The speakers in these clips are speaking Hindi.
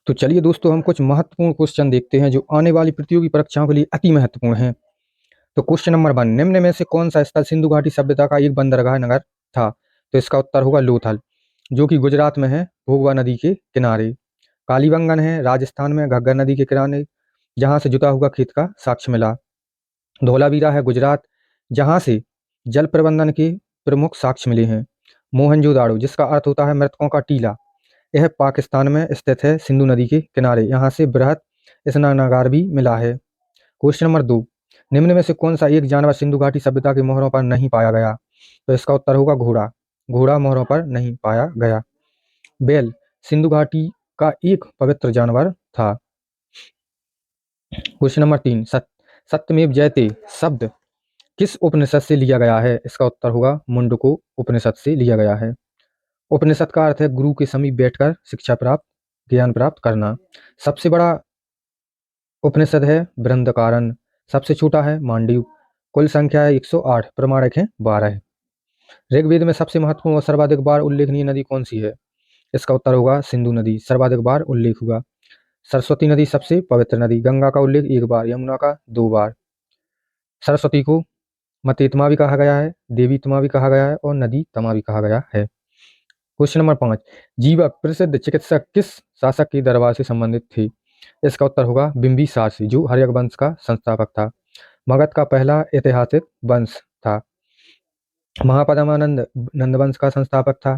तो चलिए दोस्तों, हम कुछ महत्वपूर्ण क्वेश्चन देखते हैं जो आने वाली प्रतियोगी परीक्षाओं के लिए अति महत्वपूर्ण हैं। तो क्वेश्चन नंबर 1, निम्न में से कौन सा स्थल सिंधु घाटी सभ्यता का एक बंदरगाह नगर था? तो इसका उत्तर होगा लोथल, जो कि गुजरात में है, भोगवा नदी के किनारे। कालीबंगन है राजस्थान में, घग्गर नदी के किनारे, जहां से जुता हुआ खेत का साक्ष्य मिला। धोलावीरा है गुजरात, जहां से जल प्रबंधन के प्रमुख साक्ष्य मिले हैं। मोहनजोदाड़ो, जिसका अर्थ होता है मृतकों का टीला, यह पाकिस्तान में स्थित है, सिंधु नदी के किनारे। यहाँ से बृहत स्नानागार भी मिला है। क्वेश्चन नंबर 2, निम्न में से कौन सा एक जानवर सिंधु घाटी सभ्यता के मोहरों पर नहीं पाया गया? तो इसका उत्तर होगा घोड़ा। घोड़ा मोहरों पर नहीं पाया गया। बैल सिंधु घाटी का एक पवित्र जानवर था। क्वेश्चन नंबर 3, सत्यमेव जयते शब्द किस उपनिषद से लिया गया है? इसका उत्तर होगा मुंडको उपनिषद से लिया गया है। उपनिषद का अर्थ है गुरु के समीप बैठकर शिक्षा प्राप्त, ज्ञान प्राप्त करना। सबसे बड़ा उपनिषद है बृहदारण्यक, सबसे छोटा है मांडव्य। कुल संख्या है 108, प्रमाणक है 12। ऋग्वेद में सबसे महत्वपूर्ण और सर्वाधिक बार उल्लेखनीय नदी कौन सी है? इसका उत्तर होगा सिंधु नदी, सर्वाधिक बार उल्लेख हुआ। सरस्वती नदी सबसे पवित्र नदी, गंगा का उल्लेख 1 बार, यमुना का 2 बार। सरस्वती को मतेतमा भी कहा गया है, देवी तमा भी कहा गया है और नदी तमा भी कहा गया है। क्वेश्चन नंबर 5, जीवक प्रसिद्ध चिकित्सक किस शासक के दरबार से संबंधित थे? इसका उत्तर होगा बिंबिसार से, जो हर्यक वंश का संस्थापक था। मगध का पहला ऐतिहासिक वंश था। महापद्मानंद नंदवंश का संस्थापक था।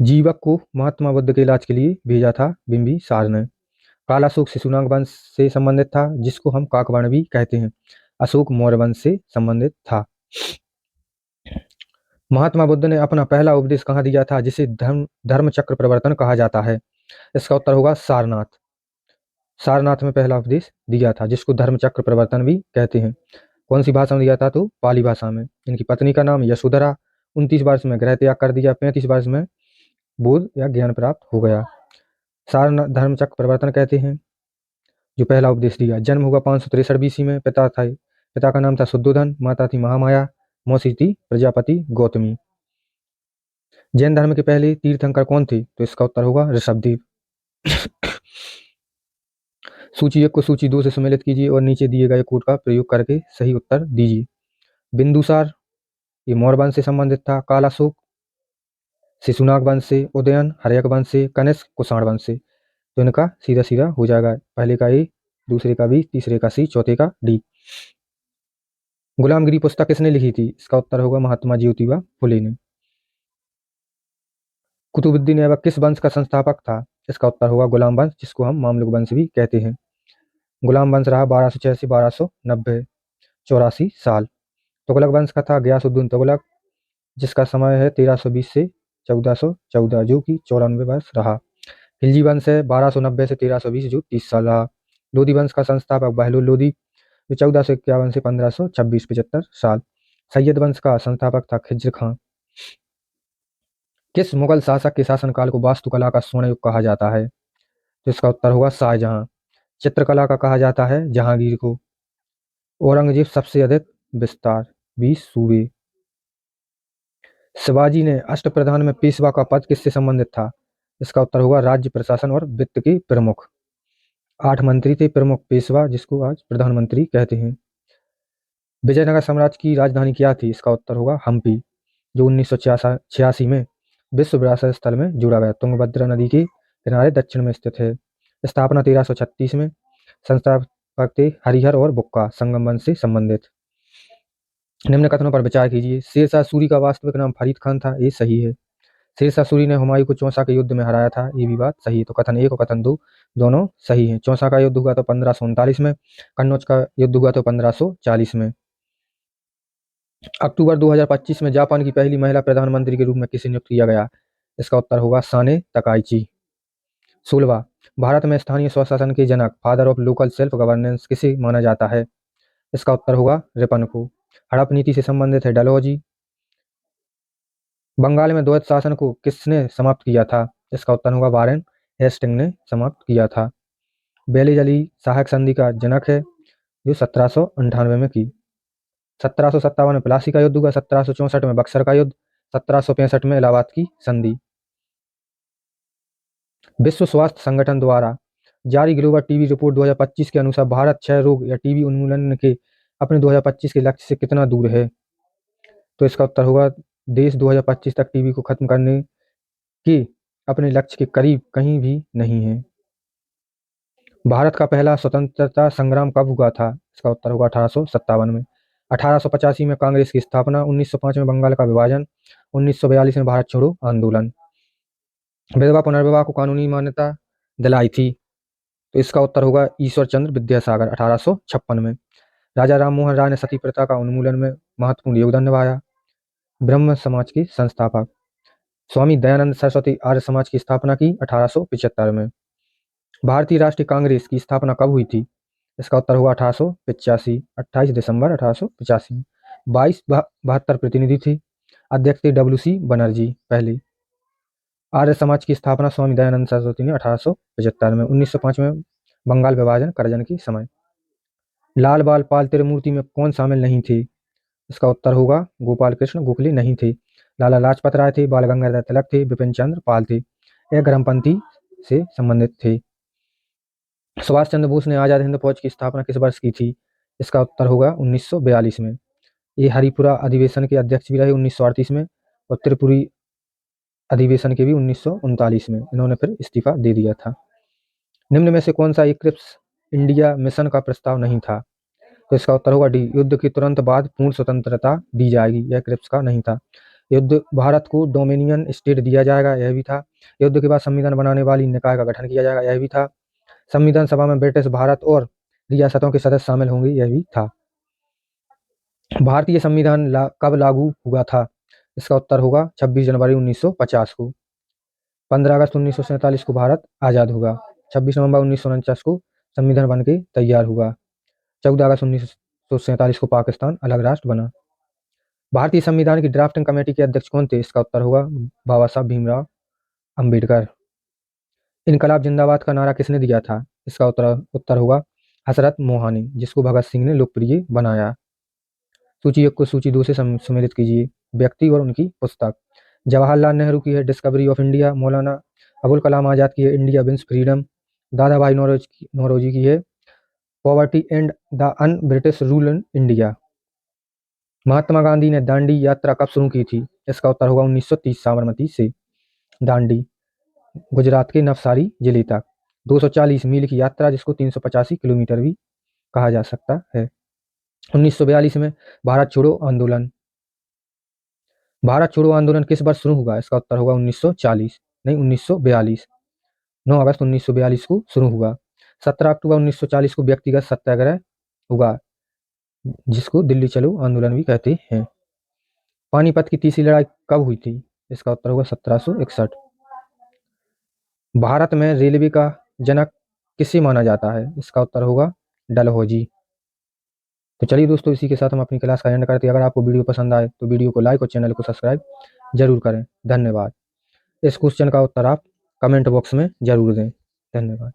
जीवक को महात्मा बुद्ध के इलाज के लिए भेजा था बिंबिसार ने। काला अशोक शिशुनाग वंश से संबंधित था, जिसको हम काकवर्ण भी कहते हैं। अशोक मौर्य वंश से संबंधित था। महात्मा बुद्ध ने अपना पहला उपदेश कहाँ दिया था, जिसे धर्म चक्र प्रवर्तन कहा जाता है? इसका उत्तर होगा सारनाथ। सारनाथ में पहला उपदेश दिया था, जिसको धर्म चक्र प्रवर्तन भी कहते हैं। कौन सी भाषा में दिया था? तो पाली भाषा में। इनकी पत्नी का नाम यशोधरा। 29 वर्ष में गृह त्याग कर दिया, 35 वर्ष में बोध या ज्ञान प्राप्त हो गया। सारनाथ धर्म चक्र प्रवर्तन कहते हैं, जो पहला उपदेश दिया। जन्म हुआ 563 बीसी में। पिता का नाम था शुद्धोधन, माता थी महामाया, मौसी थी प्रजापति गौतमी। जैन धर्म के पहले तीर्थंकर कौन थे? तो इसका उत्तर होगा ऋषभदेव। सूची 1 को सूची 2 से सम्मिलित कीजिए और नीचे दिए गए कोड का प्रयोग करके सही उत्तर दीजिए। बिंदुसार ये मौर्य वंश से संबंधित था। कालाशोक शिशुनाग वंश से। उदयन हर्यक वंश से। कनिष्क कुषाण वंश से। तो इनका सीधा सीधा हो जाएगा, पहले का ए, दूसरे का बी, तीसरे का सी, चौथे का डी। गुलामगिरी पुस्तक किसने लिखी थी? इसका उत्तर होगा महात्मा ज्योतिबा फुले ने। कुतुबुद्दीन ऐबक किस वंश का संस्थापक था? इसका उत्तर होगा गुलाम वंश, जिसको हम मामलुक वंश भी कहते हैं। गुलाम वंश रहा 1286 1290 84 साल। तुगलक वंश का था गयासुद्दीन तुगलक, जिसका समय है 1320 से 1414, जो कि 94 वर्ष रहा। खिलजी वंश है 1290 से 1320, जो 30 साल रहा। लोधी वंश का संस्थापक बहलोल लोधी, जो 1451 से 1526 75 साल। सैयद वंश का संस्थापक था खिज्र खां। किस मुगल शासक के शासनकाल को वास्तुकला का स्वर्ण युग कहा जाता है? तो इसका उत्तर होगा शाहजहां। चित्रकला का कहा जाता है जहांगीर को। औरंगजेब सबसे अधिक विस्तार 20 सूबे। शिवाजी ने अष्टप्रधान में पेशवा का पद किससे संबंधित था? इसका उत्तर होगा राज्य प्रशासन और वित्त के प्रमुख। 8 मंत्री थे प्रमुख पेशवा, जिसको आज प्रधानमंत्री कहते हैं। विजयनगर साम्राज्य की राजधानी क्या थी? इसका उत्तर होगा हम्पी, जो 1986 में विश्व विरासत स्थल में जोड़ा गया। तुंगभद्रा नदी के किनारे दक्षिण में स्थित है। स्थापना 1336 में। संस्थापक थे हरिहर और बुक्का, संगम वंश से संबंधित। निम्न कथनों पर विचार कीजिए। शेरशाह सूरी का वास्तविक नाम फरीद खान था, ये सही है। शेरशाह सूरी ने हुमायूं को चौसा के युद्ध में हराया था, ये भी बात सही है। तो कथन 1 और कथन 2 दोनों सही हैं। चौसा का युद्ध हुआ तो 1539 में। कन्नौज का युद्ध हुआ तो 1540 में। अक्टूबर 2025 में जापान की पहली महिला प्रधानमंत्री के रूप में किसे नियुक्त किया गया? इसका उत्तर होगा साने तकाइची। 16, भारत में स्थानीय स्वशासन के जनक, father of local self governance, किसे माना जाता है? इसका उत्तर होगा रिपन को। हड़प नीति से संबंधित है डलहौजी। बंगाल में द्वैत शासन को किसने समाप्त किया था? इसका उत्तर होगा वारेन हेस्टिंग ने समाप्त किया था। बेली जली सहायक संधि का जनक है, जो 1798 में की। 1757 में प्लासी का युद्ध हुआ। 1764 में बक्सर का युद्ध। 1765 में इलाहाबाद की संधि। विश्व स्वास्थ्य संगठन द्वारा जारी ग्लोबल टीबी रिपोर्ट 2025 के अनुसार भारत क्षय रोग या टीबी उन्मूलन के अपने 2025 के लक्ष्य से कितना दूर है? तो इसका उत्तर होगा देश 2025 तक टीबी को खत्म करने के अपने लक्ष्य के करीब कहीं भी नहीं है। भारत का पहला स्वतंत्रता संग्राम कब हुआ था? इसका उत्तर होगा 1857 में। 1885 में कांग्रेस की स्थापना, 1905 में बंगाल का विभाजन, 1942 में भारत छोड़ो आंदोलन। विधवा पुनर्विवाह को कानूनी मान्यता दिलाई थी, तो इसका उत्तर होगा ईश्वर चंद्र विद्यासागर 1856 में। राजा राम मोहन राय ने सती प्रथा का उन्मूलन में महत्वपूर्ण योगदान निभाया। ब्रह्म समाज के संस्थापक स्वामी दयानंद सरस्वती आर्य समाज की स्थापना की 1875 में। भारतीय राष्ट्रीय कांग्रेस की स्थापना कब हुई थी? इसका उत्तर होगा 1885, 28 दिसंबर 1885 में। 2272 प्रतिनिधि थे। अध्यक्ष थे WC बनर्जी पहले। आर्य समाज की स्थापना स्वामी दयानंद सरस्वती ने 1875 में। 1905 में बंगाल विभाजन करजन के समय। लाल बाल पाल त्रिमूर्ति में कौन शामिल नहीं थे? इसका उत्तर होगा गोपाल कृष्ण गोखले नहीं थे। लाला लाजपत राय थे, बाल गंगाधर तिलक थे, बिपिन चंद्र पाल थे। यह ग्रमपंथी से संबंधित थे। सुभाष चंद्र बोस ने आजाद हिंद फौज की स्थापना किस वर्ष की थी? इसका उत्तर होगा 1942 में। ये हरिपुरा अधिवेशन के अध्यक्ष भी रहे 1938 में, और त्रिपुरी अधिवेशन के भी 1939 में। इन्होंने फिर इस्तीफा दे दिया था। निम्न में से कौन सा क्रिप्स इंडिया मिशन का प्रस्ताव नहीं था? तो इसका उत्तर होगा डी, युद्ध के तुरंत बाद पूर्ण स्वतंत्रता दी जाएगी, यह क्रिप्स का नहीं था। युद्ध भारत को डोमिनियन स्टेट दिया जाएगा, यह भी था। युद्ध के बाद संविधान बनाने वाली निकाय का गठन किया जाएगा, यह भी था। संविधान सभा में ब्रिटिश भारत और रियासतों के सदस्य शामिल होंगे, यह भी था। भारतीय संविधान कब लागू हुआ था? इसका उत्तर होगा 26 जनवरी 1950 को। 15 अगस्त 1947 को भारत आजाद हुआ। 26 नवंबर 1949 को संविधान बन के तैयार हुआ। 14 अगस्त 1947 को पाकिस्तान अलग राष्ट्र बना। भारतीय संविधान की ड्राफ्टिंग कमेटी के अध्यक्ष कौन थे? इसका उत्तर होगा बाबा साहब भीमराव अंबेडकर। इनकलाब जिंदाबाद का नारा किसने दिया था? इसका उत्तर होगा हजरत मोहानी, जिसको भगत सिंह ने लोकप्रिय बनाया। सूची 1 को सूची 2 से सम्मिलित कीजिए। व्यक्ति और उनकी पुस्तक। जवाहरलाल नेहरू की है discovery of India. Maulana Abul Kalam Azad की है इंडिया विंस फ्रीडम। दादा भाई नौरोजी की है poverty and the un British rule in India. Mahatma Gandhi ने दांडी यात्रा कब शुरू की थी? इसका उत्तर होगा 1930 साबरमती से। दांडी गुजरात के नवसारी जिले तक 240 मील की यात्रा, जिसको 385 किलोमीटर भी कहा जा सकता है। 1942 में भारत छोड़ो आंदोलन। भारत छोड़ो आंदोलन किस वर्ष शुरू हुआ? इसका उत्तर होगा 1940, नहीं 1942। 9 अगस्त 1942 को शुरू हुआ। 17 अक्टूबर 1940 को व्यक्तिगत सत्याग्रह हुआ, जिसको दिल्ली चलो आंदोलन भी कहते हैं। पानीपत की तीसरी लड़ाई कब हुई थी? इसका उत्तर होगा 1761। भारत में रेलवे का जनक किसे माना जाता है? इसका उत्तर होगा डलहौजी। तो चलिए दोस्तों, इसी के साथ हम अपनी क्लास का एंड करते हैं। अगर आपको वीडियो पसंद आए तो वीडियो को लाइक और चैनल को सब्सक्राइब जरूर करें। धन्यवाद। इस क्वेश्चन का उत्तर आप कमेंट बॉक्स में जरूर दें। धन्यवाद।